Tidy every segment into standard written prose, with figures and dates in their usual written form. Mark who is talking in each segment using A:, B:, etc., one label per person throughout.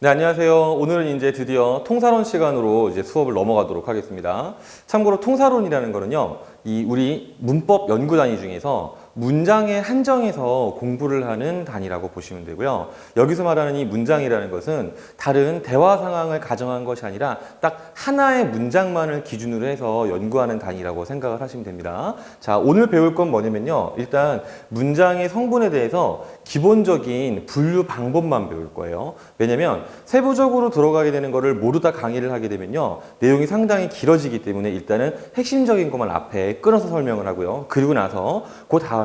A: 네, 안녕하세요. 오늘은 이제 드디어 통사론 시간으로 이제 수업을 넘어가도록 하겠습니다. 참고로 통사론이라는 거는요, 우리 문법 연구 단위 중에서 문장의 한정에서 공부를 하는 단위라고 보시면 되고요. 여기서 말하는 이 문장이라는 것은 다른 대화 상황을 가정한 것이 아니라 딱 하나의 문장만을 기준으로 해서 연구하는 단위라고 생각을 하시면 됩니다. 자, 오늘 배울 건 뭐냐면요. 일단 문장의 성분에 대해서 기본적인 분류 방법만 배울 거예요. 왜냐면 세부적으로 들어가게 되는 거를 모두 다 강의를 하게 되면요. 내용이 상당히 길어지기 때문에 일단은 핵심적인 것만 앞에 끊어서 설명을 하고요. 그리고 나서 그 다음에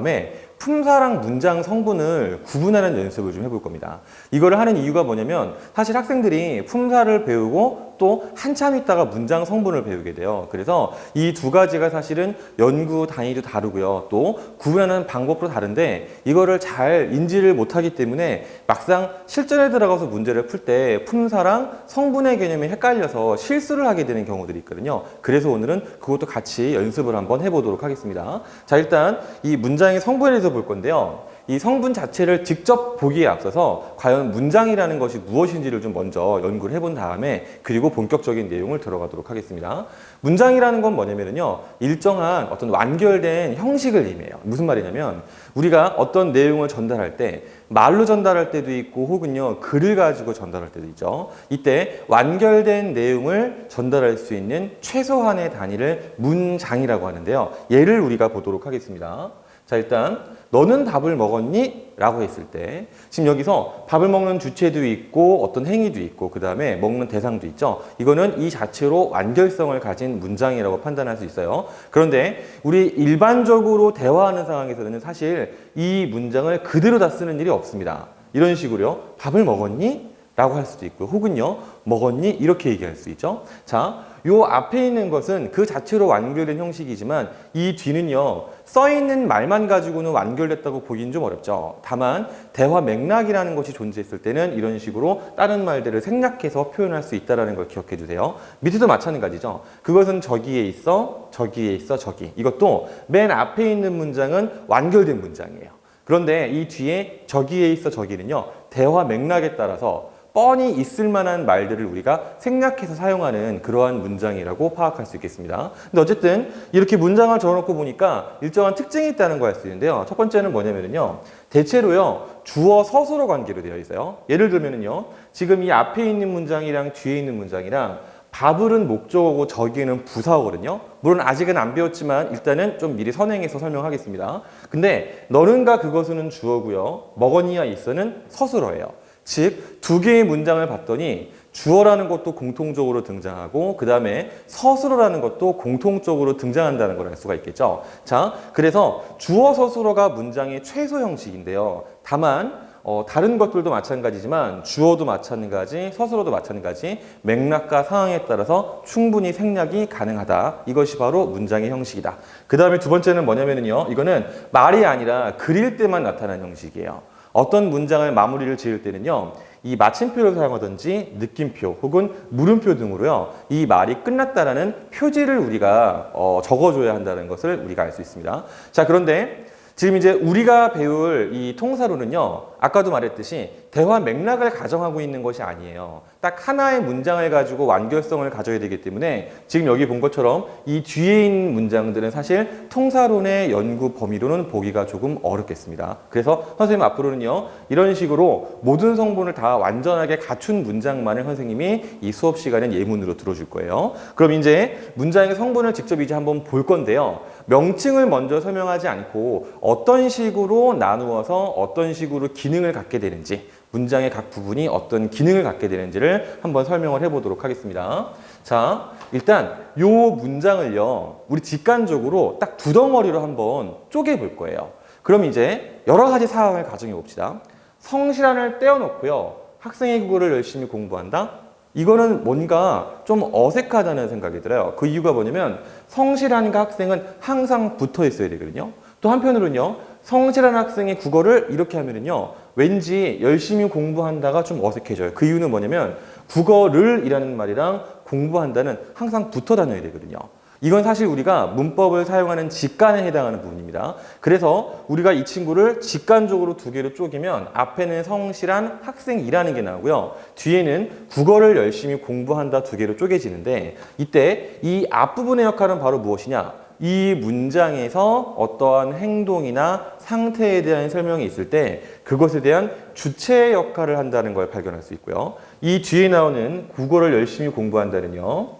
A: 품사랑 문장 성분을 구분하는 연습을 좀 해볼 겁니다. 이거를 하는 이유가 뭐냐면 사실 학생들이 품사를 배우고 또 한참 있다가 문장 성분을 배우게 돼요. 그래서 이 두 가지가 사실은 연구 단위도 다르고요. 또 구분하는 방법도 다른데 이거를 잘 인지를 못하기 때문에 막상 실전에 들어가서 문제를 풀 때 품사랑 성분의 개념이 헷갈려서 실수를 하게 되는 경우들이 있거든요. 그래서 오늘은 그것도 같이 연습을 한번 해보도록 하겠습니다. 자, 일단 이 문장의 성분에 대해서 볼 건데요. 이 성분 자체를 직접 보기에 앞서서 과연 문장이라는 것이 무엇인지를 좀 먼저 연구를 해본 다음에 그리고 본격적인 내용을 들어가도록 하겠습니다. 문장이라는 건 뭐냐면요. 일정한 어떤 완결된 형식을 의미해요. 무슨 말이냐면 우리가 어떤 내용을 전달할 때 말로 전달할 때도 있고 혹은요 글을 가지고 전달할 때도 있죠. 이때 완결된 내용을 전달할 수 있는 최소한의 단위를 문장이라고 하는데요. 예를 우리가 보도록 하겠습니다. 자, 일단 너는 밥을 먹었니? 라고 했을 때 지금 여기서 밥을 먹는 주체도 있고 어떤 행위도 있고 그 다음에 먹는 대상도 있죠. 이거는 이 자체로 완결성을 가진 문장이라고 판단할 수 있어요. 그런데 우리 일반적으로 대화하는 상황에서는 사실 이 문장을 그대로 다 쓰는 일이 없습니다. 이런 식으로요. 밥을 먹었니? 라고 할 수도 있고요. 혹은요. 먹었니? 이렇게 얘기할 수 있죠. 자, 요 앞에 있는 것은 그 자체로 완결된 형식이지만 이 뒤는요. 써있는 말만 가지고는 완결됐다고 보기는 좀 어렵죠. 다만 대화 맥락이라는 것이 존재했을 때는 이런 식으로 다른 말들을 생략해서 표현할 수 있다는 걸 기억해 주세요. 밑에도 마찬가지죠. 그것은 저기에 있어, 저기에 있어, 저기. 이것도 맨 앞에 있는 문장은 완결된 문장이에요. 그런데 이 뒤에 저기에 있어, 저기는요. 대화 맥락에 따라서 뻔히 있을 만한 말들을 우리가 생략해서 사용하는 그러한 문장이라고 파악할 수 있겠습니다. 근데 어쨌든 이렇게 문장을 적어놓고 보니까 일정한 특징이 있다는 걸 알 수 있는데요. 첫 번째는 뭐냐면요. 대체로요. 주어 서술어 관계로 되어 있어요. 예를 들면은요. 지금 이 앞에 있는 문장이랑 뒤에 있는 문장이랑 밥을은 목적어고 저기는 부사어거든요. 물론 아직은 안 배웠지만 일단은 좀 미리 선행해서 설명하겠습니다. 근데 너는가 그것은 주어고요. 먹었니와 있어는 서술어예요. 즉 두 개의 문장을 봤더니 주어라는 것도 공통적으로 등장하고 그 다음에 서술어라는 것도 공통적으로 등장한다는 걸 알 수가 있겠죠. 자, 그래서 주어 서술어가 문장의 최소 형식인데요. 다만 다른 것들도 마찬가지지만 주어도 마찬가지, 서술어도 마찬가지 맥락과 상황에 따라서 충분히 생략이 가능하다. 이것이 바로 문장의 형식이다. 그 다음에 두 번째는 뭐냐면요. 이거는 말이 아니라 그릴 때만 나타나는 형식이에요. 어떤 문장을 마무리를 지을 때는요. 이 마침표를 사용하든지 느낌표 혹은 물음표 등으로요. 이 말이 끝났다라는 표지를 우리가 적어줘야 한다는 것을 우리가 알 수 있습니다. 자, 그런데 지금 이제 우리가 배울 이 통사로는요. 아까도 말했듯이 대화 맥락을 가정하고 있는 것이 아니에요. 딱 하나의 문장을 가지고 완결성을 가져야 되기 때문에 지금 여기 본 것처럼 이 뒤에 있는 문장들은 사실 통사론의 연구 범위로는 보기가 조금 어렵겠습니다. 그래서 선생님 앞으로는요. 이런 식으로 모든 성분을 다 완전하게 갖춘 문장만을 선생님이 이 수업 시간엔 예문으로 들어줄 거예요. 그럼 이제 문장의 성분을 직접 이제 한번 볼 건데요. 명칭을 먼저 설명하지 않고 어떤 식으로 나누어서 어떤 식으로 기능을 갖게 되는지 문장의 각 부분이 어떤 기능을 갖게 되는지를 한번 설명을 해보도록 하겠습니다. 자, 일단 요 문장을요. 우리 직관적으로 딱 두 덩어리로 한번 쪼개볼 거예요. 그럼 이제 여러 가지 상황을 가정해 봅시다. 성실한을 떼어놓고요. 학생이 국어를 열심히 공부한다? 이거는 뭔가 좀 어색하다는 생각이 들어요. 그 이유가 뭐냐면 성실한과 학생은 항상 붙어 있어야 되거든요. 또 한편으로는요. 성실한 학생이 국어를 이렇게 하면은요. 왠지 열심히 공부한다가 좀 어색해져요. 그 이유는 뭐냐면 국어를 이라는 말이랑 공부한다는 항상 붙어 다녀야 되거든요. 이건 사실 우리가 문법을 사용하는 직관에 해당하는 부분입니다. 그래서 우리가 이 친구를 직관적으로 두 개로 쪼개면 앞에는 성실한 학생이라는 게 나오고요. 뒤에는 국어를 열심히 공부한다 두 개로 쪼개지는데 이때 이 앞부분의 역할은 바로 무엇이냐? 이 문장에서 어떠한 행동이나 상태에 대한 설명이 있을 때 그것에 대한 주체의 역할을 한다는 걸 발견할 수 있고요. 이 뒤에 나오는 국어를 열심히 공부한다는요.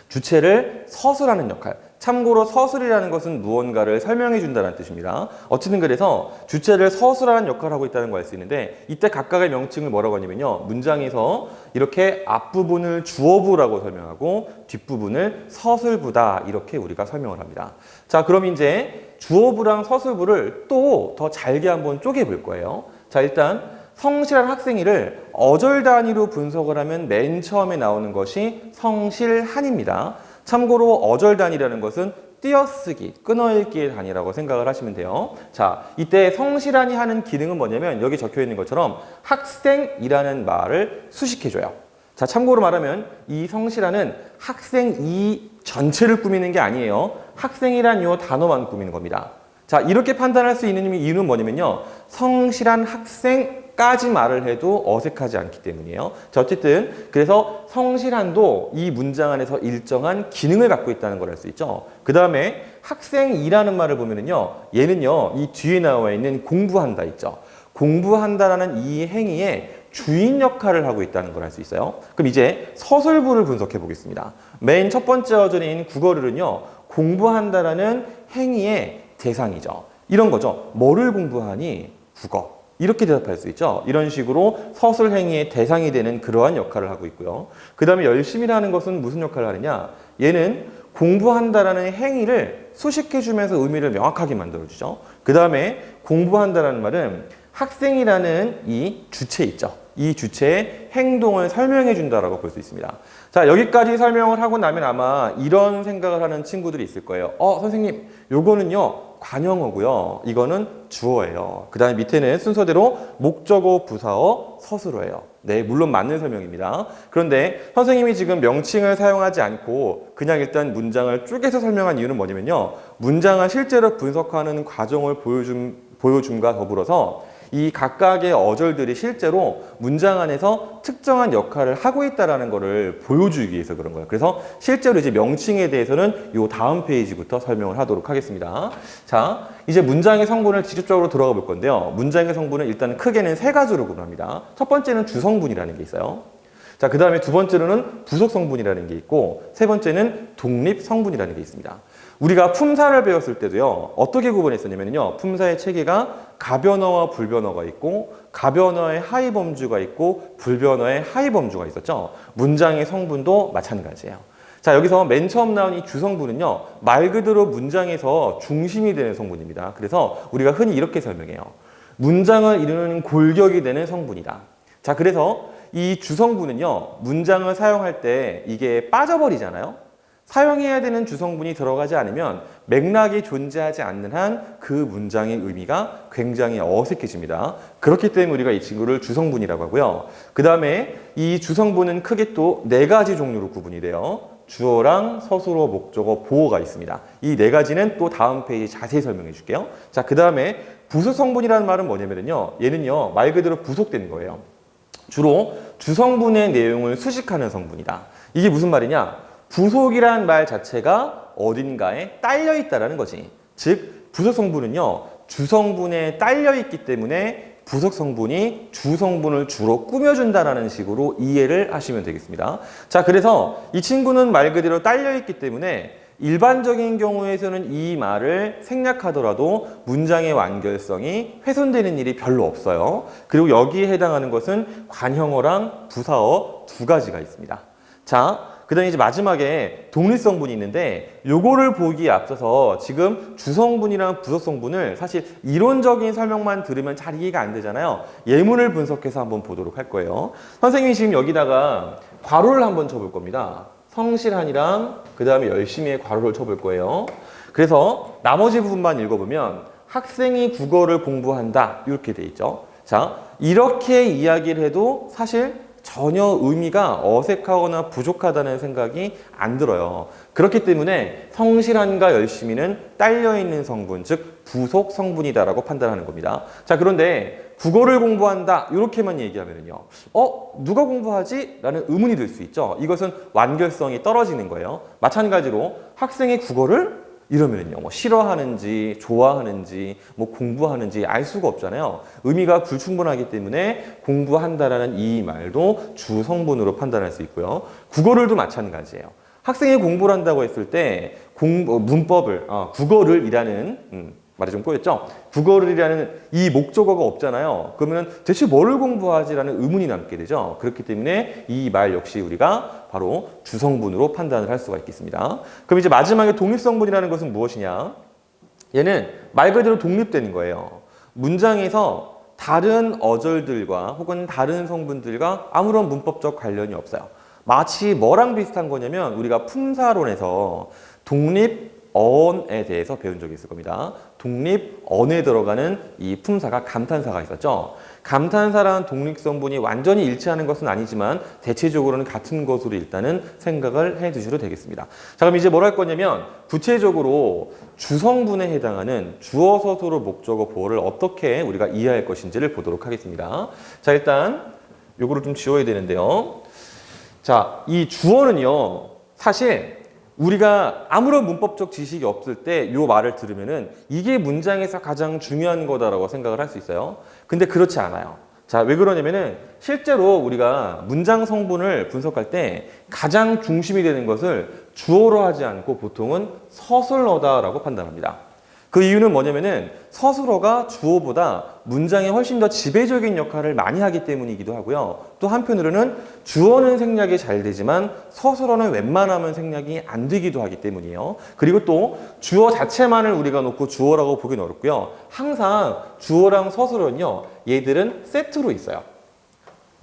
A: 주체를 서술하는 역할. 참고로 서술이라는 것은 무언가를 설명해 준다는 뜻입니다. 어쨌든 그래서 주체를 서술하는 역할을 하고 있다는 걸 알 수 있는데 이때 각각의 명칭을 뭐라고 하냐면요. 문장에서 이렇게 앞부분을 주어부라고 설명하고 뒷부분을 서술부다 이렇게 우리가 설명을 합니다. 자, 그럼 이제 주어부랑 서술부를 또 더 잘게 한번 쪼개 볼 거예요. 자, 일단 성실한 학생이를 어절 단위로 분석을 하면 맨 처음에 나오는 것이 성실한입니다. 참고로 어절 단위라는 것은 띄어쓰기, 끊어읽기의 단위라고 생각을 하시면 돼요. 자, 이때 성실한이 하는 기능은 뭐냐면 여기 적혀 있는 것처럼 학생이라는 말을 수식해줘요. 자, 참고로 말하면 이 성실한은 학생이 전체를 꾸미는 게 아니에요. 학생이란 이 단어만 꾸미는 겁니다. 자, 이렇게 판단할 수 있는 이유는 뭐냐면요. 성실한 학생까지 말을 해도 어색하지 않기 때문이에요. 자, 어쨌든 그래서 성실한도 이 문장 안에서 일정한 기능을 갖고 있다는 걸 알 수 있죠. 그 다음에 학생이라는 말을 보면은요. 얘는요. 이 뒤에 나와 있는 공부한다 있죠. 공부한다라는 이 행위의 주인 역할을 하고 있다는 걸 알 수 있어요. 그럼 이제 서술부를 분석해 보겠습니다. 맨 첫 번째 어절인 국어를은요. 공부한다라는 행위의 대상이죠. 이런 거죠. 뭐를 공부하니? 국어. 이렇게 대답할 수 있죠. 이런 식으로 서술 행위의 대상이 되는 그러한 역할을 하고 있고요. 그 다음에 열심히라는 것은 무슨 역할을 하느냐? 얘는 공부한다라는 행위를 수식해주면서 의미를 명확하게 만들어주죠. 그 다음에 공부한다라는 말은 학생이라는 이 주체 있죠. 이 주체의 행동을 설명해 준다라고 볼 수 있습니다. 자, 여기까지 설명을 하고 나면 아마 이런 생각을 하는 친구들이 있을 거예요. 선생님, 요거는요 관형어고요. 이거는 주어예요. 그 다음에 밑에는 순서대로 목적어, 부사어, 서술어예요. 네, 물론 맞는 설명입니다. 그런데 선생님이 지금 명칭을 사용하지 않고 그냥 일단 문장을 쪼개서 설명한 이유는 뭐냐면요. 문장을 실제로 분석하는 과정을 보여줌과 더불어서 이 각각의 어절들이 실제로 문장 안에서 특정한 역할을 하고 있다는 것을 보여주기 위해서 그런 거예요. 그래서 실제로 이제 명칭에 대해서는 이 다음 페이지부터 설명을 하도록 하겠습니다. 자, 이제 문장의 성분을 직접적으로 들어가 볼 건데요. 문장의 성분은 일단 크게는 세 가지로 구분합니다. 첫 번째는 주성분이라는 게 있어요. 자, 그 다음에 두 번째로는 부속성분이라는 게 있고 세 번째는 독립성분이라는 게 있습니다. 우리가 품사를 배웠을 때도요. 어떻게 구분했었냐면요. 품사의 체계가 가변어와 불변어가 있고 가변어의 하위 범주가 있고 불변어의 하위 범주가 있었죠. 문장의 성분도 마찬가지예요. 자, 여기서 맨 처음 나온 이 주성분은요. 말 그대로 문장에서 중심이 되는 성분입니다. 그래서 우리가 흔히 이렇게 설명해요. 문장을 이루는 골격이 되는 성분이다. 자, 그래서 이 주성분은요. 문장을 사용할 때 이게 빠져버리잖아요. 사용해야 되는 주성분이 들어가지 않으면 맥락이 존재하지 않는 한 그 문장의 의미가 굉장히 어색해집니다. 그렇기 때문에 우리가 이 친구를 주성분이라고 하고요. 그 다음에 이 주성분은 크게 또 네 가지 종류로 구분이 돼요. 주어랑 서술어, 목적어, 보어가 있습니다. 이 네 가지는 또 다음 페이지 자세히 설명해 줄게요. 자, 그 다음에 부속성분이라는 말은 뭐냐면요. 얘는요, 말 그대로 부속되는 거예요. 주로 주성분의 내용을 수식하는 성분이다. 이게 무슨 말이냐? 부속이란 말 자체가 어딘가에 딸려 있다라는 거지. 즉, 부속성분은요, 주성분에 딸려 있기 때문에 부속성분이 주성분을 주로 꾸며준다라는 식으로 이해를 하시면 되겠습니다. 자, 그래서 이 친구는 말 그대로 딸려 있기 때문에 일반적인 경우에서는 이 말을 생략하더라도 문장의 완결성이 훼손되는 일이 별로 없어요. 그리고 여기에 해당하는 것은 관형어랑 부사어 두 가지가 있습니다. 자, 그 다음에 이제 마지막에 독립성분이 있는데 요거를 보기에 앞서서 지금 주성분이랑 부속성분을 사실 이론적인 설명만 들으면 잘 이해가 안 되잖아요. 예문을 분석해서 한번 보도록 할 거예요. 선생님이 지금 여기다가 괄호를 한번 쳐볼 겁니다. 성실한이랑 그 다음에 열심히의 괄호를 쳐볼 거예요. 그래서 나머지 부분만 읽어보면 학생이 국어를 공부한다 이렇게 돼 있죠. 자, 이렇게 이야기를 해도 사실 전혀 의미가 어색하거나 부족하다는 생각이 안 들어요. 그렇기 때문에 성실함과 열심히는 딸려있는 성분, 즉 부속 성분이다라고 판단하는 겁니다. 자, 그런데 국어를 공부한다 이렇게만 얘기하면요, 누가 공부하지? 라는 의문이 들 수 있죠. 이것은 완결성이 떨어지는 거예요. 마찬가지로 학생의 국어를 이러면요, 뭐 싫어하는지 좋아하는지 뭐 공부하는지 알 수가 없잖아요. 의미가 불충분하기 때문에 공부한다라는 이 말도 주성분으로 판단할 수 있고요. 국어를도 마찬가지예요. 학생이 공부를 한다고 했을 때 문법을 국어를이라는 말이 좀 꼬였죠? 국어를이라는 이 목적어가 없잖아요. 그러면 대체 뭐를 공부하지라는 의문이 남게 되죠. 그렇기 때문에 이 말 역시 우리가 바로 주성분으로 판단을 할 수가 있겠습니다. 그럼 이제 마지막에 독립성분이라는 것은 무엇이냐? 얘는 말 그대로 독립되는 거예요. 문장에서 다른 어절들과 혹은 다른 성분들과 아무런 문법적 관련이 없어요. 마치 뭐랑 비슷한 거냐면 우리가 품사론에서 독립어원에 대해서 배운 적이 있을 겁니다. 독립어원에 들어가는 이 품사가 감탄사가 있었죠. 감탄사라는 독립성분이 완전히 일치하는 것은 아니지만 대체적으로는 같은 것으로 일단은 생각을 해 두셔도 되겠습니다. 자, 그럼 이제 뭘 할 거냐면 구체적으로 주성분에 해당하는 주어, 서술어, 목적어, 보어를 어떻게 우리가 이해할 것인지를 보도록 하겠습니다. 자, 일단 요거를 좀 지워야 되는데요. 자, 이 주어는요, 사실 우리가 아무런 문법적 지식이 없을 때 이 말을 들으면은 이게 문장에서 가장 중요한 거다라고 생각을 할 수 있어요. 근데 그렇지 않아요. 자, 왜 그러냐면은 실제로 우리가 문장 성분을 분석할 때 가장 중심이 되는 것을 주어로 하지 않고 보통은 서술어다라고 판단합니다. 그 이유는 뭐냐면은 서술어가 주어보다 문장에 훨씬 더 지배적인 역할을 많이 하기 때문이기도 하고요. 또 한편으로는 주어는 생략이 잘 되지만 서술어는 웬만하면 생략이 안 되기도 하기 때문이에요. 그리고 또 주어 자체만을 우리가 놓고 주어라고 보기는 어렵고요. 항상 주어랑 서술어는요, 얘들은 세트로 있어요.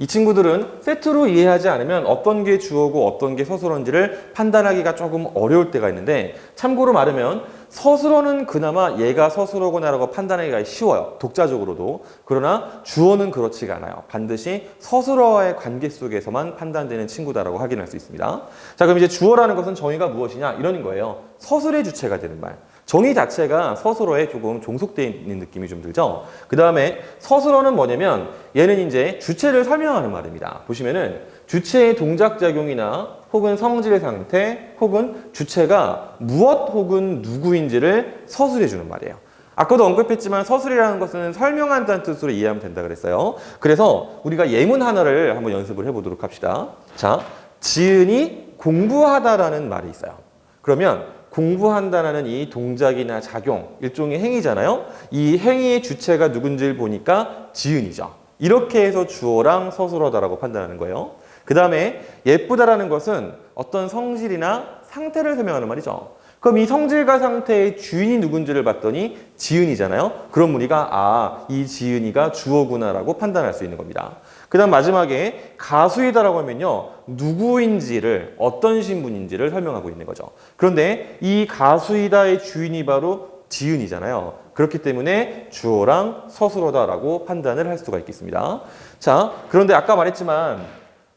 A: 이 친구들은 세트로 이해하지 않으면 어떤 게 주어고 어떤 게 서술어인지를 판단하기가 조금 어려울 때가 있는데, 참고로 말하면 서술어는 그나마 얘가 서술어구나라고 판단하기가 쉬워요. 독자적으로도. 그러나 주어는 그렇지가 않아요. 반드시 서술어와의 관계 속에서만 판단되는 친구다라고 확인할 수 있습니다. 자, 그럼 이제 주어라는 것은 정의가 무엇이냐? 이런 거예요. 서술의 주체가 되는 말. 정의 자체가 서술어에 조금 종속되어 있는 느낌이 좀 들죠. 그 다음에 서술어는 뭐냐면 얘는 이제 주체를 설명하는 말입니다. 보시면은 주체의 동작작용이나 혹은 성질 상태 혹은 주체가 무엇 혹은 누구인지를 서술해 주는 말이에요. 아까도 언급했지만 서술이라는 것은 설명한다는 뜻으로 이해하면 된다 그랬어요. 그래서 우리가 예문 하나를 한번 연습을 해보도록 합시다. 자, 지은이 공부하다라는 말이 있어요. 그러면 공부한다라는 이 동작이나 작용, 일종의 행위잖아요. 이 행위의 주체가 누군지를 보니까 지은이죠. 이렇게 해서 주어랑 서술어다라고 판단하는 거예요. 그 다음에 예쁘다라는 것은 어떤 성질이나 상태를 설명하는 말이죠. 그럼 이 성질과 상태의 주인이 누군지를 봤더니 지은이잖아요. 그럼 우리가 이 지은이가 주어구나라고 판단할 수 있는 겁니다. 그 다음 마지막에 가수이다라고 하면요, 누구인지를, 어떤 신분인지를 설명하고 있는 거죠. 그런데 이 가수이다의 주인이 바로 지은이잖아요. 그렇기 때문에 주어랑 서술어다라고 판단을 할 수가 있겠습니다. 자, 그런데 아까 말했지만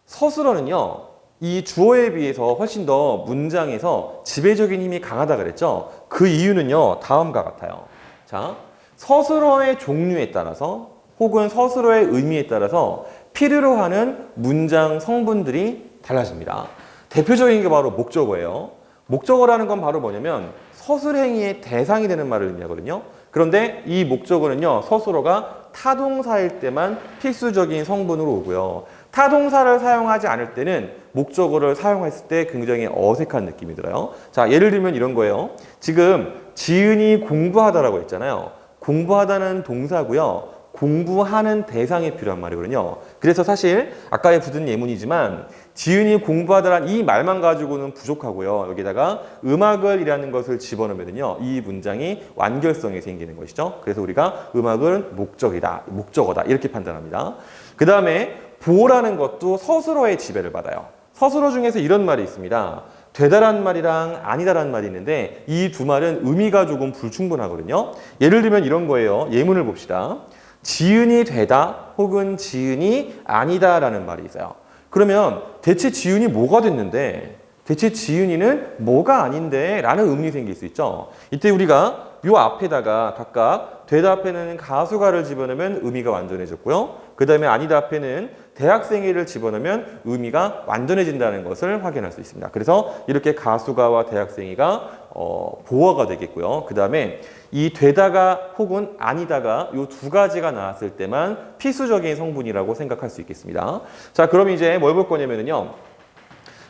A: 서술어는요, 이 주어에 비해서 훨씬 더 문장에서 지배적인 힘이 강하다 그랬죠. 그 이유는요, 다음과 같아요. 자, 서술어의 종류에 따라서 혹은 서술어의 의미에 따라서 필요로 하는 문장 성분들이 달라집니다. 대표적인 게 바로 목적어예요. 목적어라는 건 바로 뭐냐면 서술행위의 대상이 되는 말을 의미하거든요. 그런데 이 목적어는요, 서술어가 타동사일 때만 필수적인 성분으로 오고요. 타동사를 사용하지 않을 때는 목적어를 사용했을 때 굉장히 어색한 느낌이 들어요. 자, 예를 들면 이런 거예요. 지금 지은이 공부하다라고 했잖아요. 공부하다는 동사고요. 공부하는 대상이 필요한 말이거든요. 그래서 사실 아까에 붙은 예문이지만 지은이 공부하다란 이 말만 가지고는 부족하고요. 여기다가 음악을 이라는 것을 집어넣으면요, 이 문장이 완결성이 생기는 것이죠. 그래서 우리가 음악은 목적이다, 목적어다 이렇게 판단합니다. 그 다음에 보라는 것도 서술어의 지배를 받아요. 서술어 중에서 이런 말이 있습니다. 되다란 말이랑 아니다란 말이 있는데 이 두 말은 의미가 조금 불충분하거든요. 예를 들면 이런 거예요. 예문을 봅시다. 지은이 되다 혹은 지은이 아니다라는 말이 있어요. 그러면 대체 지은이 뭐가 됐는데 대체 지은이는 뭐가 아닌데 라는 의문이 생길 수 있죠. 이때 우리가 요 앞에다가 각각 되다 앞에는 가수가를 집어넣으면 의미가 완전해졌고요. 그 다음에 아니다 앞에는 대학생이를 집어넣으면 의미가 완전해진다는 것을 확인할 수 있습니다. 그래서 이렇게 가수가와 대학생이가 보어가 되겠고요. 그 다음에 이 되다가 혹은 아니다가 요 두 가지가 나왔을 때만 필수적인 성분이라고 생각할 수 있겠습니다. 자, 그럼 이제 뭘 볼 거냐면요.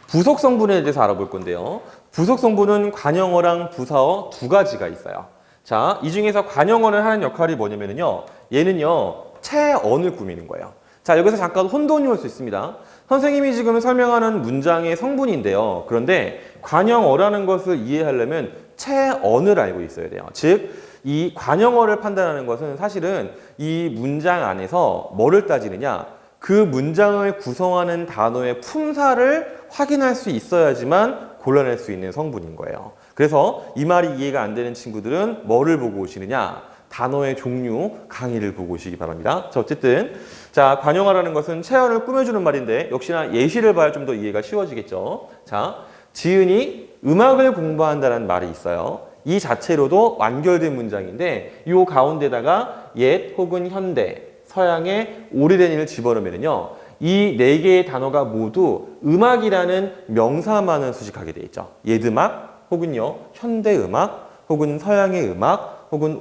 A: 부속 성분에 대해서 알아볼 건데요. 부속 성분은 관형어랑 부사어 두 가지가 있어요. 자, 이 중에서 관형어는 하는 역할이 뭐냐면요. 얘는요, 체언을 꾸미는 거예요. 자, 여기서 잠깐 혼돈이 올 수 있습니다. 선생님이 지금 설명하는 문장의 성분인데요. 그런데 관형어라는 것을 이해하려면 체언을 알고 있어야 돼요. 즉, 이 관형어를 판단하는 것은 사실은 이 문장 안에서 뭐를 따지느냐? 그 문장을 구성하는 단어의 품사를 확인할 수 있어야지만 골라낼 수 있는 성분인 거예요. 그래서 이 말이 이해가 안 되는 친구들은 뭐를 보고 오시느냐? 단어의 종류, 강의를 보고 오시기 바랍니다. 자, 어쨌든 자, 관형어라는 것은 체언을 꾸며주는 말인데 역시나 예시를 봐야 좀 더 이해가 쉬워지겠죠. 자, 지은이 음악을 공부한다는 말이 있어요. 이 자체로도 완결된 문장인데 이 가운데다가 옛 혹은 현대, 서양의 오래된 일을 집어넣으면요. 이 네 개의 단어가 모두 음악이라는 명사만을 수식하게 돼 있죠. 옛음악 혹은요. 현대음악 혹은 서양의 음악 혹은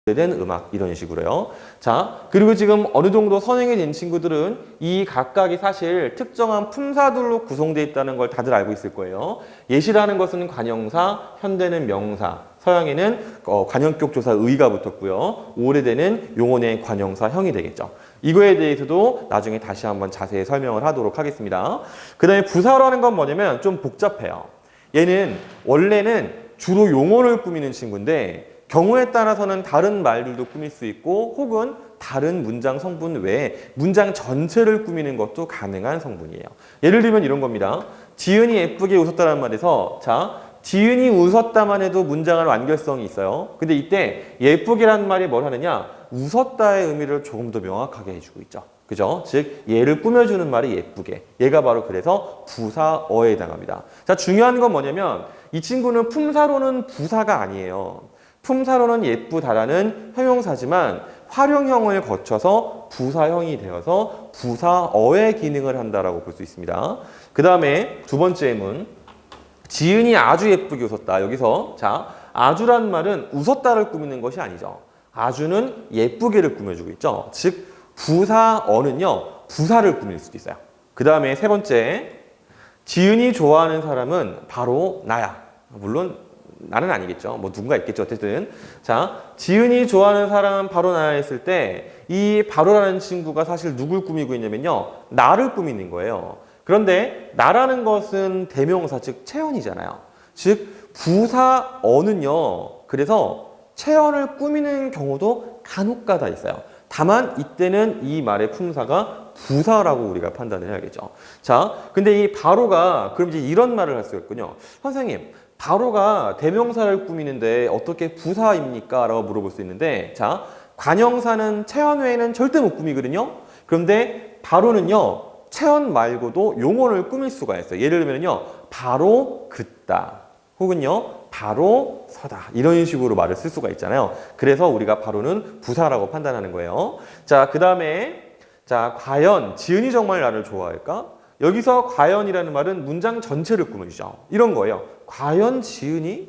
A: 오래된 음악 이런 식으로요. 자, 그리고 지금 어느 정도 선행이 된 친구들은 이 각각이 사실 특정한 품사들로 구성되어 있다는 걸 다들 알고 있을 거예요. 예시라는 것은 관형사, 현대는 명사, 서양에는 관형격 조사 의가 붙었고요. 오래되는 용언의 관형사형이 되겠죠. 이거에 대해서도 나중에 다시 한번 자세히 설명을 하도록 하겠습니다. 그 다음에 부사어라는 건 뭐냐면 좀 복잡해요. 얘는 원래는 주로 용언을 꾸미는 친구인데 경우에 따라서는 다른 말들도 꾸밀 수 있고 혹은 다른 문장 성분 외에 문장 전체를 꾸미는 것도 가능한 성분이에요. 예를 들면 이런 겁니다. 지은이 예쁘게 웃었다는 말에서 자, 지은이 웃었다만 해도 문장은 완결성이 있어요. 근데 이때 예쁘게라는 말이 뭘 하느냐? 웃었다의 의미를 조금 더 명확하게 해주고 있죠. 그죠? 즉 얘를 꾸며주는 말이 예쁘게. 얘가 바로 그래서 부사어에 해당합니다. 자, 중요한 건 뭐냐면 이 친구는 품사로는 부사가 아니에요. 품사로는 예쁘다라는 형용사지만 활용형을 거쳐서 부사형이 되어서 부사어의 기능을 한다라고 볼 수 있습니다. 그 다음에 두 번째 문. 지은이 아주 예쁘게 웃었다. 여기서 자, 아주란 말은 웃었다를 꾸미는 것이 아니죠. 아주는 예쁘게를 꾸며주고 있죠. 즉 부사어는요. 부사를 꾸밀 수도 있어요. 그 다음에 세 번째. 지은이 좋아하는 사람은 바로 나야. 물론 나는 아니겠죠. 뭐 누군가 있겠죠. 어쨌든 자, 지은이 좋아하는 사람은 바로 나야 했을 때 이 바로라는 친구가 사실 누굴 꾸미고 있냐면요. 나를 꾸미는 거예요. 그런데 나라는 것은 대명사 즉 체언이잖아요. 즉 부사어는요. 그래서 체언을 꾸미는 경우도 간혹가다 있어요. 다만 이때는 이 말의 품사가 부사라고 우리가 판단을 해야겠죠. 자, 근데 이 바로가 그럼 이제 이런 말을 할 수가 있군요. 선생님, 바로가 대명사를 꾸미는데 어떻게 부사입니까? 라고 물어볼 수 있는데 자, 관형사는 체언 외에는 절대 못 꾸미거든요. 그런데 바로는요. 체언 말고도 용언을 꾸밀 수가 있어요. 예를 들면요. 바로 긋다 혹은요. 바로 서다 이런 식으로 말을 쓸 수가 있잖아요. 그래서 우리가 바로는 부사라고 판단하는 거예요. 자, 그 다음에 자, 과연 지은이 정말 나를 좋아할까? 여기서 과연이라는 말은 문장 전체를 꾸며주죠. 이런 거예요. 과연 지은이?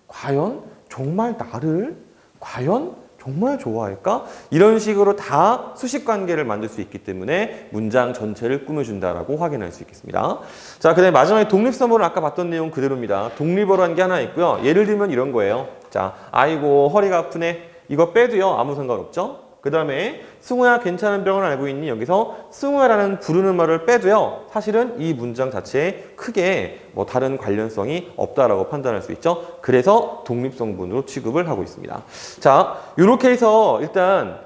A: 과연 정말 나를? 과연 정말 좋아할까? 이런 식으로 다 수식관계를 만들 수 있기 때문에 문장 전체를 꾸며준다라고 확인할 수 있겠습니다. 자, 그 다음에 마지막에 독립선물은 아까 봤던 내용 그대로입니다. 독립어라는 게 하나 있고요. 예를 들면 이런 거예요. 자, 아이고 허리가 아프네. 이거 빼도요. 아무 상관없죠? 그 다음에 승우야 괜찮은 병을 알고 있니? 여기서 승우야라는 부르는 말을 빼도요. 사실은 이 문장 자체에 크게 뭐 다른 관련성이 없다라고 판단할 수 있죠. 그래서 독립성분으로 취급을 하고 있습니다. 자, 이렇게 해서 일단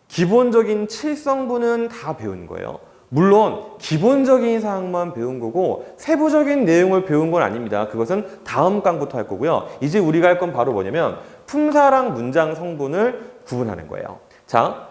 A: 기본적인 7성분은 다 배운 거예요. 물론 기본적인 사항만 배운 거고 세부적인 내용을 배운 건 아닙니다. 그것은 다음 강부터 할 거고요. 이제 우리가 할 건 바로 뭐냐면 품사랑 문장 성분을 구분하는 거예요. 자,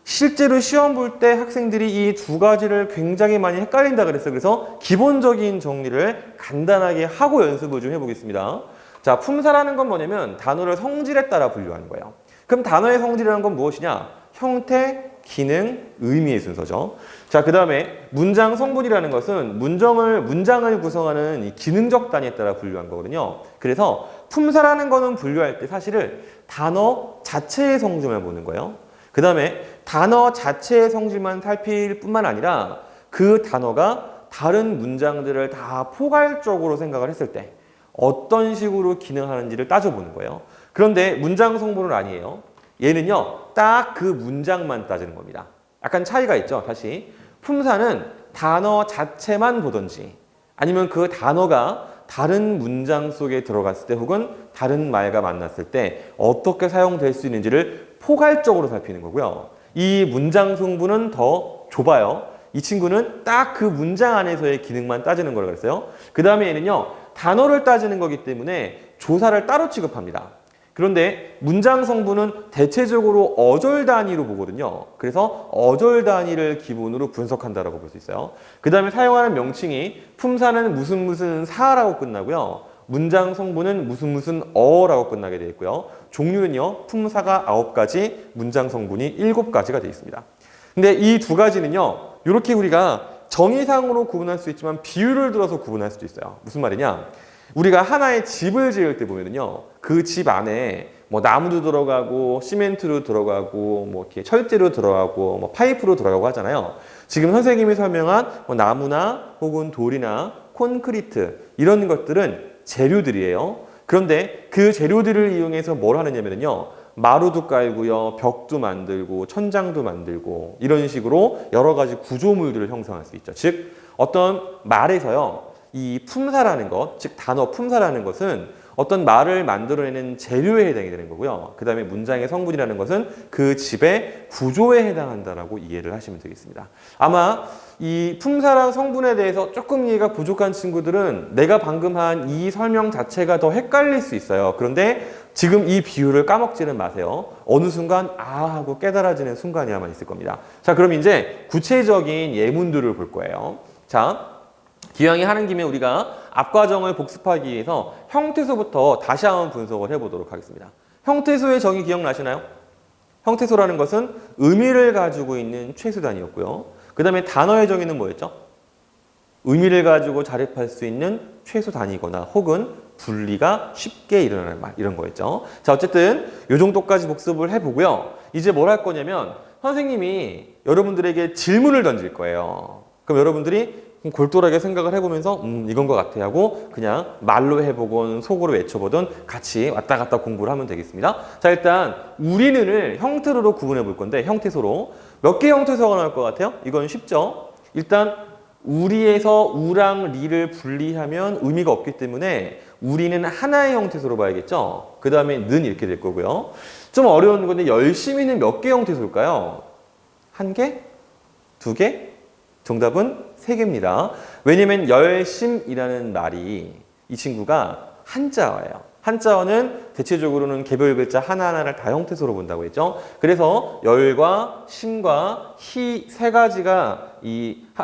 A: 실제로 시험 볼 때 학생들이 이 두 가지를 굉장히 많이 헷갈린다 그랬어요. 그래서 기본적인 정리를 간단하게 하고 연습을 좀 해보겠습니다. 자, 품사라는 건 뭐냐면 단어를 성질에 따라 분류하는 거예요. 그럼 단어의 성질이라는 건 무엇이냐? 형태, 기능, 의미의 순서죠. 자, 그 다음에 문장 성분이라는 것은 문장을 구성하는 이 기능적 단위에 따라 분류한 거거든요. 그래서 품사라는 거는 분류할 때 사실은 단어 자체의 성질만 보는 거예요. 그 다음에 단어 자체의 성질만 살필 뿐만 아니라 그 단어가 다른 문장들을 다 포괄적으로 생각을 했을 때 어떤 식으로 기능하는지를 따져보는 거예요. 그런데 문장 성분은 아니에요. 얘는요, 딱 그 문장만 따지는 겁니다. 약간 차이가 있죠, 다시. 품사는 단어 자체만 보든지 아니면 그 단어가 다른 문장 속에 들어갔을 때 혹은 다른 말과 만났을 때 어떻게 사용될 수 있는지를 포괄적으로 살피는 거고요. 이 문장 성분은 더 좁아요. 이 친구는 딱 그 문장 안에서의 기능만 따지는 거라고 그랬어요. 그 다음에 얘는요, 단어를 따지는 거기 때문에 조사를 따로 취급합니다. 그런데 문장 성분은 대체적으로 어절 단위로 보거든요. 그래서 어절 단위를 기본으로 분석한다라고 볼 수 있어요. 그 다음에 사용하는 명칭이 품사는 무슨 사라고 끝나고요. 문장 성분은 무슨 어라고 끝나게 되어 있고요. 종류는요, 품사가 9가지, 문장 성분이 7가지가 되어 있습니다. 근데 이 두 가지는요, 이렇게 우리가 정의상으로 구분할 수 있지만 비율을 들어서 구분할 수도 있어요. 무슨 말이냐? 우리가 하나의 집을 지을 때 보면은요, 그 집 안에 뭐 나무도 들어가고 시멘트로 들어가고 뭐 이렇게 철제로 들어가고 뭐 파이프로 들어가고 하잖아요. 지금 선생님이 설명한 뭐 나무나 혹은 돌이나 콘크리트 이런 것들은 재료들이에요. 그런데 그 재료들을 이용해서 뭘 하느냐면요, 마루도 깔고요, 벽도 만들고 천장도 만들고 이런 식으로 여러 가지 구조물들을 형성할 수 있죠. 즉 어떤 말에서요, 이 품사라는 것, 즉 단어 품사라는 것은 어떤 말을 만들어내는 재료에 해당이 되는 거고요. 그 다음에 문장의 성분이라는 것은 그 집의 구조에 해당한다라고 이해를 하시면 되겠습니다. 아마 이 품사랑 성분에 대해서 조금 이해가 부족한 친구들은 내가 방금 한 이 설명 자체가 더 헷갈릴 수 있어요. 그런데 지금 이 비율을 까먹지는 마세요. 어느 순간 아 하고 깨달아지는 순간이 아마 있을 겁니다. 자, 그럼 이제 구체적인 예문들을 볼 거예요. 자, 기왕이 하는 김에 우리가 앞과정을 복습하기 위해서 형태소부터 다시 한번 분석을 해보도록 하겠습니다. 형태소의 정의 기억나시나요? 형태소라는 것은 의미를 가지고 있는 최소 단위였고요. 그 다음에 단어의 정의는 뭐였죠? 의미를 가지고 자립할 수 있는 최소 단위거나 혹은 분리가 쉽게 일어나는 말, 이런 거였죠. 자, 어쨌든 이 정도까지 복습을 해보고요. 이제 뭘 할 거냐면 선생님이 여러분들에게 질문을 던질 거예요. 그럼 여러분들이 골똘하게 생각을 해보면서 이건 것 같아 하고 그냥 말로 해보건 속으로 외쳐보든 같이 왔다 갔다 공부를 하면 되겠습니다. 자, 일단 우리는을 형태로로 구분해 볼 건데 형태소로 몇 개 형태소가 나올 것 같아요? 이건 쉽죠. 일단 우리에서 우랑 리를 분리하면 의미가 없기 때문에 우리는 하나의 형태소로 봐야겠죠. 그 다음에 는 이렇게 될 거고요. 좀 어려운 건데 열심히는 몇 개 형태소일까요? 한 개? 두 개? 정답은 3개입니다. 왜냐면 열심이라는 말이 이 친구가 한자어예요. 한자어는 대체적으로는 개별 글자 하나하나를 다 형태소로 본다고 했죠. 그래서 열과 심과 희 세 가지가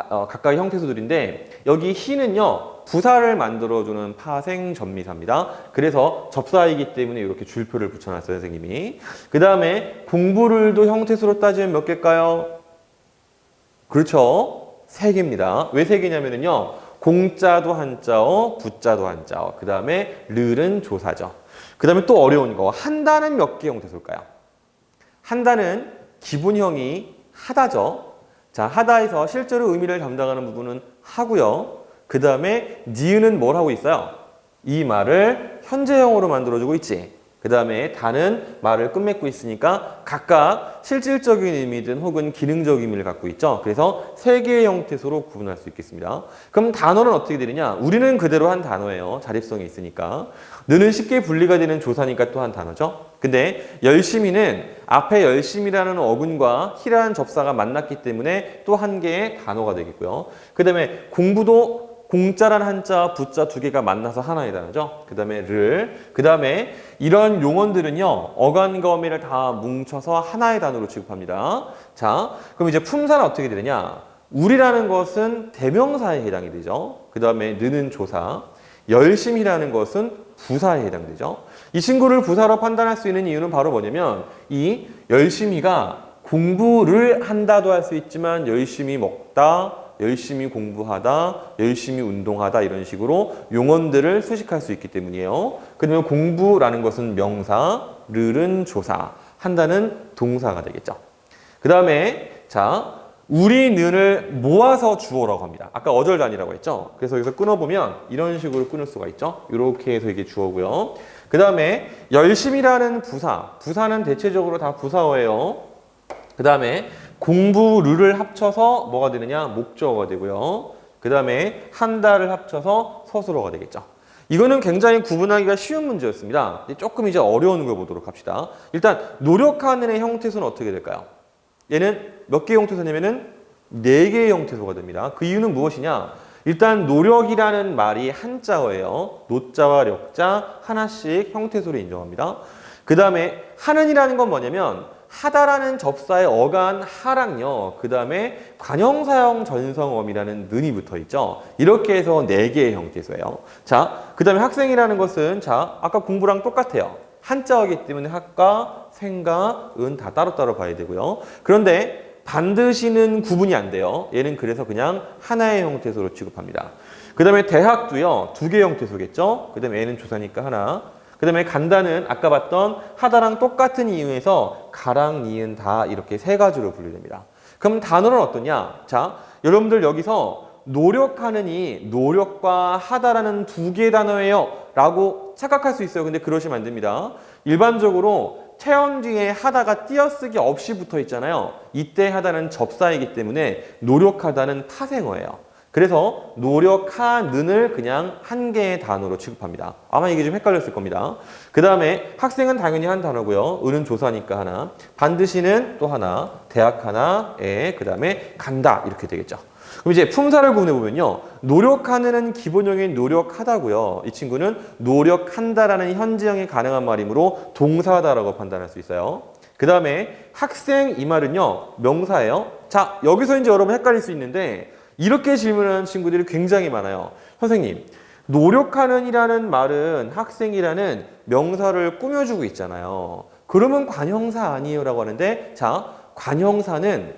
A: 각각의 형태소들인데 여기 희는요, 부사를 만들어주는 파생접미사입니다. 그래서 접사이기 때문에 이렇게 줄표를 붙여놨어요, 선생님이. 그 다음에 공부를도 형태소로 따지면 몇 개일까요? 그렇죠. 3개입니다. 왜 3개냐면요. 공자도 한자어, 부자도 한자어. 그 다음에 르는 조사죠. 그 다음에 또 어려운 거. 한다는 몇 개 형태소일까요? 한다는 기본형이 하다죠. 자, 하다에서 실제로 의미를 담당하는 부분은 하고요. 그 다음에 니은은 뭘 하고 있어요? 이 말을 현재형으로 만들어주고 있지. 그 다음에 다는 말을 끝맺고 있으니까 각각 실질적인 의미든 혹은 기능적 의미를 갖고 있죠. 그래서 3개의 형태소로 구분할 수 있겠습니다. 그럼 단어는 어떻게 되느냐? 우리는 그대로 한 단어예요. 자립성이 있으니까. 느는 쉽게 분리가 되는 조사니까 또 한 단어죠. 근데 열심히는 앞에 열심이라는 어근과 희라는 접사가 만났기 때문에 또 한 개의 단어가 되겠고요. 그 다음에 공부도 공짜란 한자, 부자 두 개가 만나서 하나의 단어죠. 그 다음에 그 다음에 이런 용언들은요, 어간과 어미를 다 뭉쳐서 하나의 단어로 취급합니다. 자, 그럼 이제 품사는 어떻게 되느냐? 우리라는 것은 대명사에 해당이 되죠. 그 다음에 느는 조사, 열심히라는 것은 부사에 해당되죠. 이 친구를 부사로 판단할 수 있는 이유는 바로 뭐냐면 이 열심히가 공부를 한다도 할 수 있지만 열심히 먹다, 열심히 공부하다, 열심히 운동하다 이런 식으로 용언들을 수식할 수 있기 때문이에요. 그러면 공부라는 것은 명사, 르는 조사, 한다는 동사가 되겠죠. 그 다음에 자, 우리는을 모아서 주어라고 합니다. 아까 어절단이라고 했죠. 그래서 여기서 끊어보면 이런 식으로 끊을 수가 있죠. 이렇게 해서 이게 주어고요. 그 다음에 열심히라는 부사는 대체적으로 다 부사어예요. 그 다음에 공부를 합쳐서 뭐가 되느냐? 목적어가 되고요. 그 다음에 한다를 합쳐서 서술어가 되겠죠. 이거는 굉장히 구분하기가 쉬운 문제였습니다. 조금 이제 어려운 걸 보도록 합시다. 일단 노력하는의 형태소는 어떻게 될까요? 얘는 몇 개의 형태소냐면은 4개의 형태소가 됩니다. 그 이유는 무엇이냐? 일단 노력이라는 말이 한자어예요. 노자와 력자 하나씩 형태소를 인정합니다. 그 다음에 하는이라는 건 뭐냐면 하다라는 접사의 어간 하랑요. 그 다음에 관형사형 전성어미라는 는이 붙어 있죠. 이렇게 해서 4개의 형태소예요. 자, 그 다음에 학생이라는 것은 자, 아까 공부랑 똑같아요. 한자어이기 때문에 학과, 생과, 은 다 따로따로 봐야 되고요. 그런데 반드시는 구분이 안 돼요. 얘는 그래서 그냥 하나의 형태소로 취급합니다. 그 다음에 대학도요. 2개의 형태소겠죠. 그 다음에 얘는 조사니까 하나. 그 다음에 간다는 아까 봤던 하다랑 똑같은 이유에서 가랑, 니은, 다 이렇게 3가지로 분류됩니다. 그럼 단어는 어떠냐? 자, 여러분들 여기서 노력하느니 노력과 하다라는 2개의 단어예요 라고 착각할 수 있어요. 근데 그러시면 안 됩니다. 일반적으로 체험 뒤에 하다가 띄어쓰기 없이 붙어 있잖아요. 이때 하다는 접사이기 때문에 노력하다는 파생어예요. 그래서 노력하는을 그냥 한 개의 단어로 취급합니다. 아마 이게 좀 헷갈렸을 겁니다. 그 다음에 학생은 당연히 한 단어고요. 은은 조사니까 하나. 반드시는 또 하나. 대학 하나. 그 다음에 간다. 이렇게 되겠죠. 그럼 이제 품사를 구분해보면요. 노력하는은 기본형인 노력하다고요. 이 친구는 노력한다라는 현재형이 가능한 말이므로 동사다라고 판단할 수 있어요. 그 다음에 학생 이 말은요. 명사예요. 자, 여기서 이제 여러분 헷갈릴 수 있는데 이렇게 질문하는 친구들이 굉장히 많아요. 선생님, 노력하는 이라는 말은 학생이라는 명사를 꾸며주고 있잖아요. 그러면 관형사 아니에요? 라고 하는데 자, 관형사는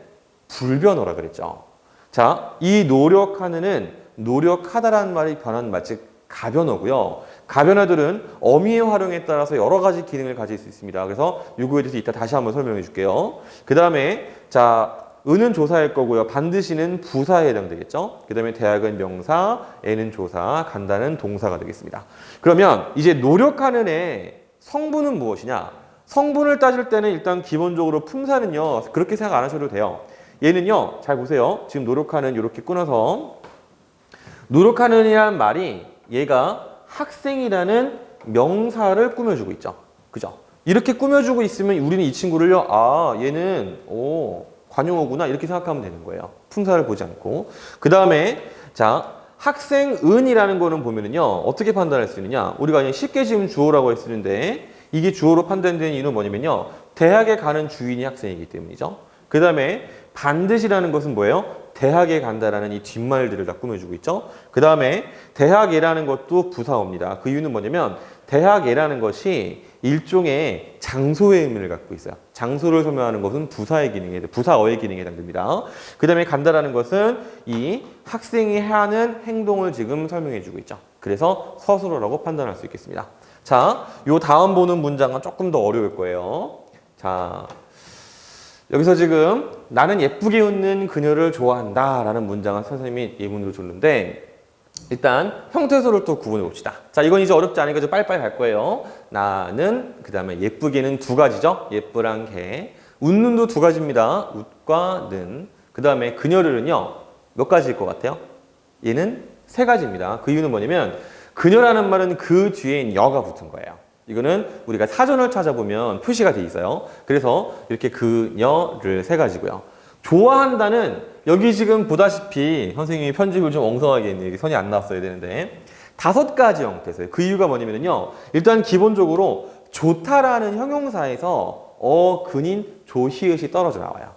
A: 불변어라 그랬죠. 자, 이 노력하는은 노력하다라는 말이 변한 말, 즉 가변어고요. 가변어들은 어미의 활용에 따라서 여러 가지 기능을 가질 수 있습니다. 그래서 이거에 대해서 이따 다시 한번 설명해 줄게요. 그 다음에 자, 은은 조사일 거고요. 반드시는 부사에 해당되겠죠. 그 다음에 대학은 명사, 애는 조사, 간다는 동사가 되겠습니다. 그러면 이제 노력하는의 성분은 무엇이냐? 성분을 따질 때는 일단 기본적으로 품사는요. 그렇게 생각 안 하셔도 돼요. 얘는요. 잘 보세요. 지금 노력하는 이렇게 끊어서 노력하는이라는 말이 얘가 학생이라는 명사를 꾸며주고 있죠. 그죠? 이렇게 꾸며주고 있으면 우리는 이 친구를요. 아, 얘는 관용어구나 이렇게 생각하면 되는 거예요. 품사를 보지 않고. 그 다음에 자, 학생은이라는 거는 보면은요. 어떻게 판단할 수 있느냐? 우리가 그냥 쉽게 지금 주어라고 했었는데 이게 주어로 판단되는 이유는 뭐냐면요. 대학에 가는 주인이 학생이기 때문이죠. 그 다음에 반드시라는 것은 뭐예요? 대학에 간다라는 이 뒷말들을 다 꾸며주고 있죠. 그 다음에 대학에라는 것도 부사어입니다. 그 이유는 뭐냐면 대학에라는 것이 일종의 장소의 의미를 갖고 있어요. 장소를 설명하는 것은 부사어의 기능에 해당됩니다. 그 다음에 간다라는 것은 이 학생이 해야 하는 행동을 지금 설명해주고 있죠. 그래서 서술어라고 판단할 수 있겠습니다. 자, 요 다음 보는 문장은 조금 더 어려울 거예요. 자, 여기서 지금 나는 예쁘게 웃는 그녀를 좋아한다 라는 문장을 선생님이 예문으로 줬는데 일단 형태소를 또 구분해 봅시다. 자, 이건 이제 어렵지 않으니까 좀 빨리빨리 갈 거예요. 나는, 그 다음에 예쁘게는 2가지죠. 예쁘랑 개. 웃는도 2가지입니다. 웃과 는. 그 다음에 그녀를은요. 몇 가지일 것 같아요? 얘는 3가지입니다. 그 이유는 뭐냐면 그녀라는 말은 그 뒤에 여가 붙은 거예요. 이거는 우리가 사전을 찾아보면 표시가 돼 있어요. 그래서 이렇게 그녀를 3가지고요. 좋아한다는 여기 지금 보다시피 선생님이 편집을 좀 엉성하게 했네요. 여기 선이 안 나왔어야 되는데 5가지 형태에서요. 그 이유가 뭐냐면요. 일단 기본적으로 좋다라는 형용사에서 근인 조히읗이 떨어져 나와요.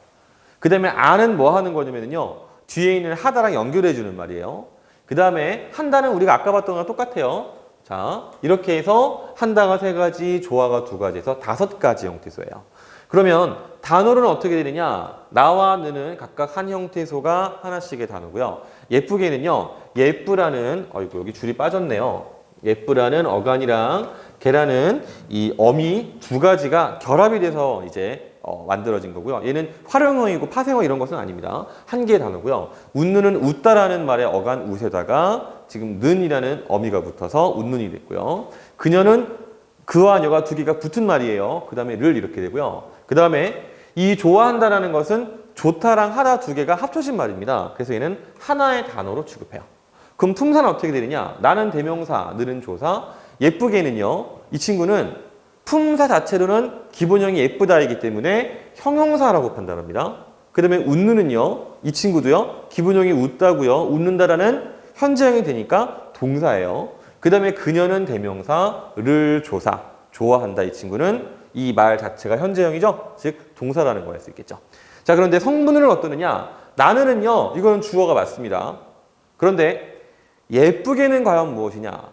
A: 그 다음에 아는 뭐 하는 거냐면요. 뒤에 있는 하다랑 연결해 주는 말이에요. 그 다음에 한다는 우리가 아까 봤던 거랑 똑같아요. 자, 이렇게 해서 한다가 3가지, 좋아가 2가지에서 5가지 형태소예요. 그러면 단어는 어떻게 되느냐? 나와 느는 각각 한 형태소가 하나씩의 단어고요. 예쁘게는요. 예쁘라는 여기 줄이 빠졌네요. 예쁘라는 어간이랑 개라는 이 어미 2가지가 결합이 돼서 이제 만들어진 거고요. 얘는 활용어이고 파생어 이런 것은 아닙니다. 한 개의 단어고요. 웃는은 웃다라는 말의 어간 웃에다가 지금 는이라는 어미가 붙어서 웃는이 됐고요. 그녀는 그와 녀가 2개가 붙은 말이에요. 그 다음에 를 이렇게 되고요. 그 다음에 이 좋아한다라는 것은 좋다랑 하다 2개가 합쳐진 말입니다. 그래서 얘는 하나의 단어로 취급해요. 그럼 품사는 어떻게 되느냐? 나는 대명사, 느는 조사. 예쁘게는요. 이 친구는 품사 자체로는 기본형이 예쁘다이기 때문에 형용사라고 판단합니다. 그 다음에 웃는은요. 이 친구도요. 기본형이 웃다고요. 웃는다라는 현재형이 되니까 동사예요. 그 다음에 그녀는 대명사,를 조사. 좋아한다 이 친구는 이 말 자체가 현재형이죠. 즉 동사라는 거 할 수 있겠죠. 자, 그런데 성분은 어떠느냐? 나는은요. 이거는 주어가 맞습니다. 그런데 예쁘게는 과연 무엇이냐?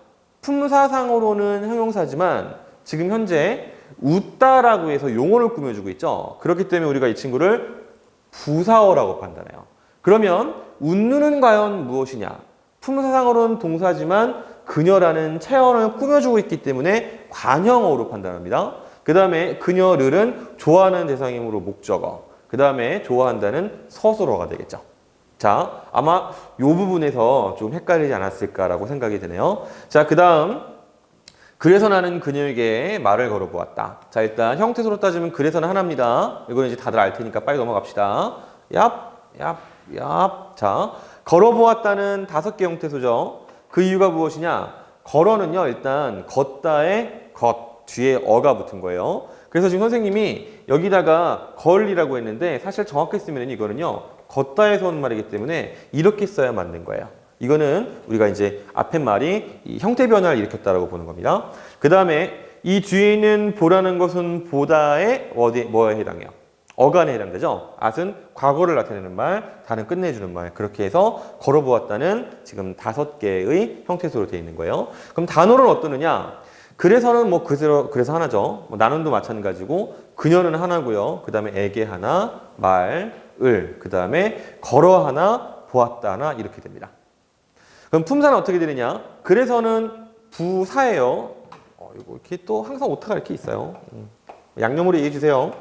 A: 품사상으로는 형용사지만 지금 현재 웃다라고 해서 용어를 꾸며주고 있죠. 그렇기 때문에 우리가 이 친구를 부사어라고 판단해요. 그러면 웃는은 과연 무엇이냐? 품사상으로는 동사지만 그녀라는 체언을 꾸며주고 있기 때문에 관형어로 판단합니다. 그 다음에 그녀를은 좋아하는 대상이므로 목적어. 그 다음에 좋아한다는 서술어가 되겠죠. 자, 아마 이 부분에서 좀 헷갈리지 않았을까라고 생각이 되네요. 자, 그 다음 그래서 나는 그녀에게 말을 걸어보았다. 자, 일단 형태소로 따지면 그래서는 하나입니다. 이거는 이제 다들 알 테니까 빨리 넘어갑시다. 얍. 자, 걸어보았다는 5개 형태소죠. 그 이유가 무엇이냐? 걸어는요, 일단 걷다의 걷. 뒤에 어가 붙은 거예요. 그래서 지금 선생님이 여기다가 걸이라고 했는데 사실 정확히 쓰면 이거는요. 걷다에서 온 말이기 때문에 이렇게 써야 맞는 거예요. 이거는 우리가 이제 앞에 말이 이 형태 변화를 일으켰다라고 보는 겁니다. 그 다음에 이 뒤에 있는 보라는 것은 보다의 뭐에 해당해요? 어간에 해당되죠. at은 과거를 나타내는 말, 다는 끝내주는 말. 그렇게 해서 걸어보았다는 지금 5개의 형태소로 되어 있는 거예요. 그럼 단어는 어떠느냐? 그래서는 뭐 그래서 하나죠. 나는도 마찬가지고 그녀는 하나고요. 그 다음에 에게 하나, 말, 을. 그 다음에 걸어 하나, 보았다 하나 이렇게 됩니다. 그럼 품사는 어떻게 되느냐? 그래서는 부사예요. 이거 이렇게 또 항상 오타가 이렇게 있어요. 양념으로 이해해 주세요.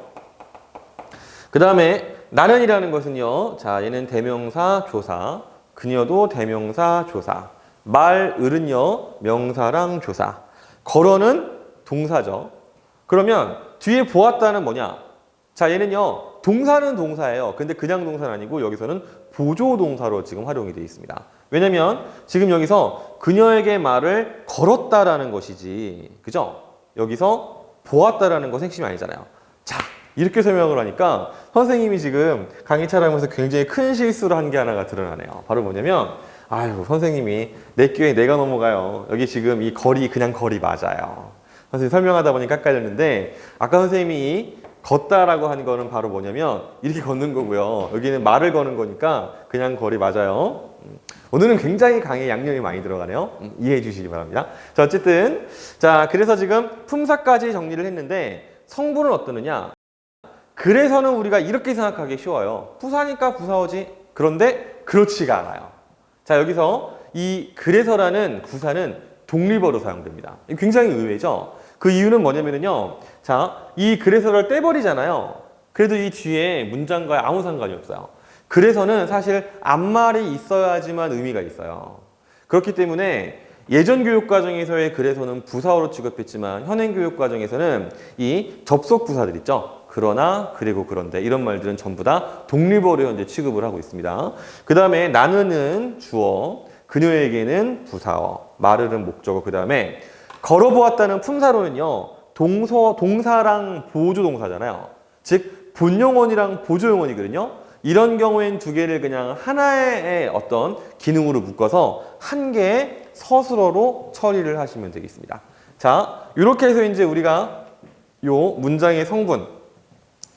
A: 그 다음에 나는이라는 것은요. 자, 얘는 대명사, 조사. 그녀도 대명사, 조사. 말, 을은요. 명사랑 조사. 걸어는 동사죠. 그러면 뒤에 보았다는 뭐냐? 자, 얘는요. 동사는 동사예요. 근데 그냥 동사는 아니고 여기서는 보조동사로 지금 활용이 되어 있습니다. 왜냐면 지금 여기서 그녀에게 말을 걸었다라는 것이지. 그죠? 여기서 보았다라는 것은 핵심이 아니잖아요. 자, 이렇게 설명을 하니까 선생님이 지금 강의 촬영하면서 굉장히 큰 실수를 한 게 하나가 드러나네요. 바로 뭐냐면 아유, 선생님이 내 껴에 내가 넘어가요. 여기 지금 이 거리 그냥 거리 맞아요. 선생님 설명하다 보니까 헷갈렸는데 아까 선생님이 걷다라고 한 거는 바로 뭐냐면 이렇게 걷는 거고요. 여기는 말을 거는 거니까 그냥 거리 맞아요. 오늘은 굉장히 강의 양념이 많이 들어가네요. 이해해 주시기 바랍니다. 자, 어쨌든 자, 그래서 지금 품사까지 정리를 했는데 성분은 어떠느냐? 그래서는 우리가 이렇게 생각하기 쉬워요. 부사니까 부사어지. 그런데 그렇지가 않아요. 자, 여기서 이 그래서라는 부사는 독립어로 사용됩니다. 굉장히 의외죠. 그 이유는 뭐냐면요. 자, 이 그래서를 떼버리잖아요. 그래도 이 뒤에 문장과 아무 상관이 없어요. 그래서는 사실 앞말이 있어야지만 의미가 있어요. 그렇기 때문에 예전 교육 과정에서의 그래서는 부사어로 취급했지만 현행 교육 과정에서는 이 접속 부사들 있죠. 그러나, 그리고, 그런데 이런 말들은 전부 다 독립어로 현재 취급을 하고 있습니다. 그 다음에 나는은 주어, 그녀에게는 부사어, 말을은 목적어. 그 다음에 걸어보았다는 품사로는요. 동사랑 보조동사잖아요. 즉 본용어이랑 보조용어이거든요. 이런 경우엔 두 개를 그냥 하나의 어떤 기능으로 묶어서 한 개의 서술어로 처리를 하시면 되겠습니다. 자, 이렇게 해서 이제 우리가 요 문장의 성분,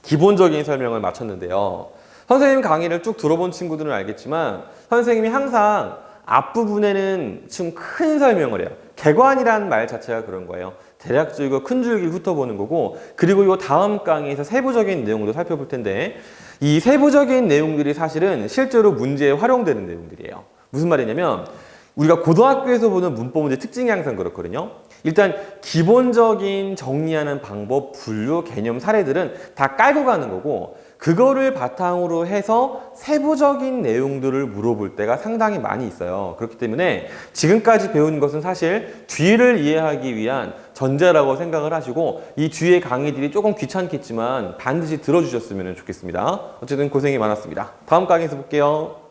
A: 기본적인 설명을 마쳤는데요. 선생님 강의를 쭉 들어본 친구들은 알겠지만 선생님이 항상 앞부분에는 좀 큰 설명을 해요. 개관이라는 말 자체가 그런 거예요. 대략적이고 큰 줄기를 훑어보는 거고, 그리고 이 다음 강의에서 세부적인 내용도 살펴볼 텐데, 이 세부적인 내용들이 사실은 실제로 문제에 활용되는 내용들이에요. 무슨 말이냐면 우리가 고등학교에서 보는 문법 문제 특징이 항상 그렇거든요. 일단 기본적인 정리하는 방법, 분류, 개념, 사례들은 다 깔고 가는 거고, 그거를 바탕으로 해서 세부적인 내용들을 물어볼 때가 상당히 많이 있어요. 그렇기 때문에 지금까지 배운 것은 사실 뒤를 이해하기 위한 전제라고 생각을 하시고, 이 뒤의 강의들이 조금 귀찮겠지만 반드시 들어주셨으면 좋겠습니다. 어쨌든 고생이 많았습니다. 다음 강의에서 볼게요.